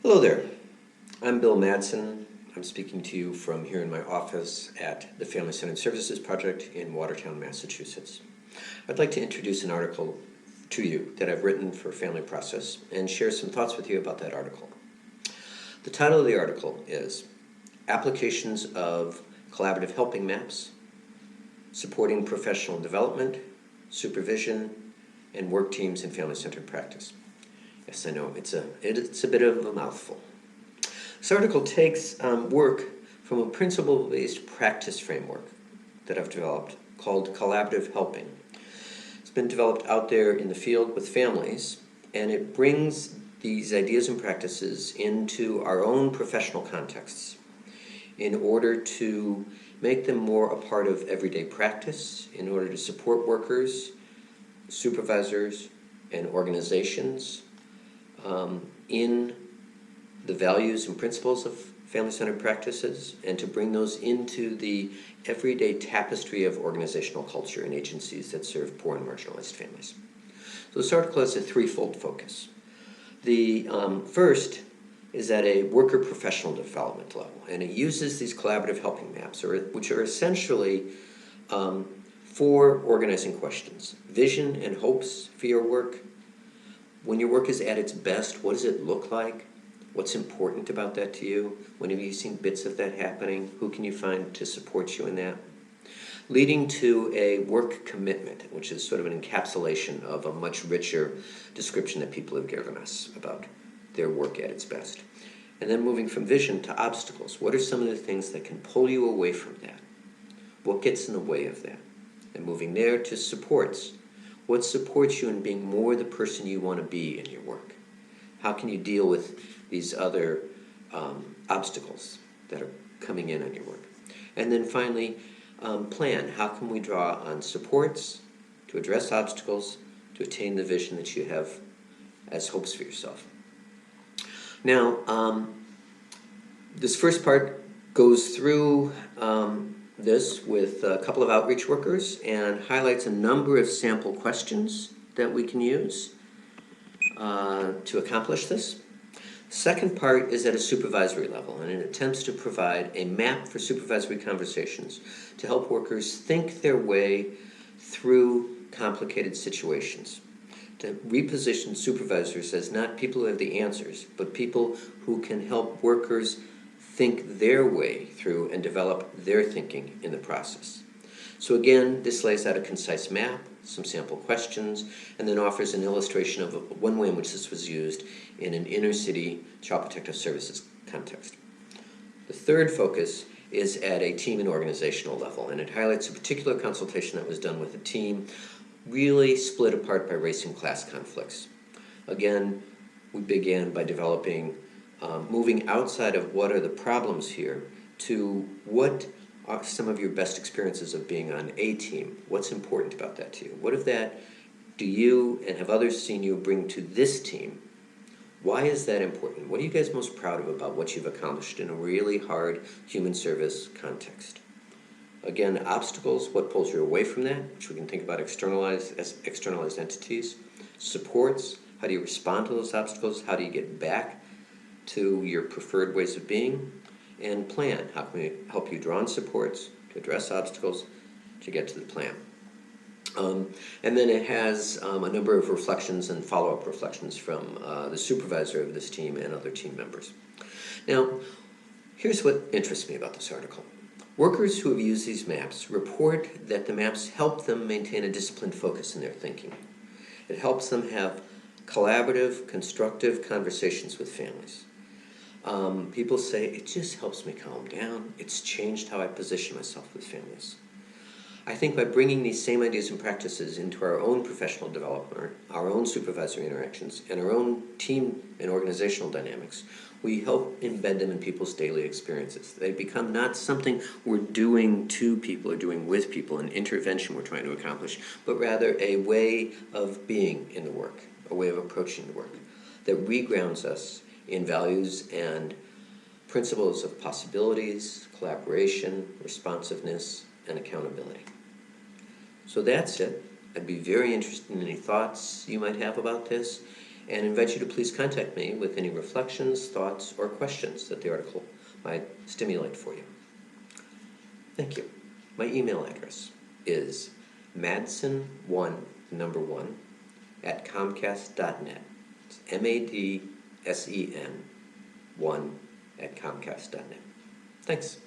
Hello there, I'm Bill Madsen. I'm speaking to you from here in my office at the Family Centered Services Project in Watertown, Massachusetts. I'd like to introduce an article to you that I've written for Family Process and share some thoughts with you about that article. The title of the article is Applications of Collaborative Helping Maps, Supporting Professional Development, Supervision, and Work Teams in Family-Centered Practice. Yes, I know, it's a bit of a mouthful. This article takes work from a principle-based practice framework that I've developed called Collaborative Helping. It's been developed out there in the field with families, and it brings these ideas and practices into our own professional contexts in order to make them more a part of everyday practice, in order to support workers, supervisors, and organizations in the values and principles of family-centered practices, and to bring those into the everyday tapestry of organizational culture and agencies that serve poor and marginalized families. So this article has a threefold focus. The first is at a worker professional development level, and it uses these collaborative helping maps, which are essentially four organizing questions: vision and hopes for your work. When your work is at its best, what does it look like? What's important about that to you? When have you seen bits of that happening? Who can you find to support you in that? Leading to a work commitment, which is sort of an encapsulation of a much richer description that people have given us about their work at its best. And then moving from vision to obstacles. What are some of the things that can pull you away from that? What gets in the way of that? And moving there to supports. What supports you in being more the person you want to be in your work? How can you deal with these other obstacles that are coming in on your work? And then finally, plan. How can we draw on supports to address obstacles, to attain the vision that you have as hopes for yourself? Now, this first part goes through this with a couple of outreach workers and highlights a number of sample questions that we can use to accomplish this. Second part is at a supervisory level, and it attempts to provide a map for supervisory conversations to help workers think their way through complicated situations, to reposition supervisors as not people who have the answers, but people who can help workers think their way through and develop their thinking in the process. So again, this lays out a concise map, some sample questions, and then offers an illustration of one way in which this was used in an inner-city child protective services context. The third focus is at a team and organizational level, and it highlights a particular consultation that was done with a team really split apart by race and class conflicts. Again, we began by developing, moving outside of what are the problems here to what are some of your best experiences of being on a team. What's important about that to you? What of that do you and have others seen you bring to this team? Why is that important? What are you guys most proud of about what you've accomplished in a really hard human service context? Again, obstacles, what pulls you away from that, which we can think about as externalized entities. Supports, how do you respond to those obstacles? How do you get back to your preferred ways of being? And plan, how can we help you draw on supports to address obstacles to get to the plan? And then it has a number of reflections and follow-up reflections from the supervisor of this team and other team members. Now, here's what interests me about this article. Workers who have used these maps report that the maps help them maintain a disciplined focus in their thinking. It helps them have collaborative, constructive conversations with families. People say, it just helps me calm down. It's changed how I position myself with families. I think by bringing these same ideas and practices into our own professional development, our own supervisory interactions, and our own team and organizational dynamics, we help embed them in people's daily experiences. They become not something we're doing to people or doing with people, an intervention we're trying to accomplish, but rather a way of being in the work, a way of approaching the work that regrounds us in values and principles of possibilities, collaboration, responsiveness, and accountability. So that's it. I'd be very interested in any thoughts you might have about this, and invite you to please contact me with any reflections, thoughts, or questions that the article might stimulate for you. Thank you. My email address is Madsen1, number 1, at Comcast.net. It's Madsen 1 at Comcast.net. Thanks.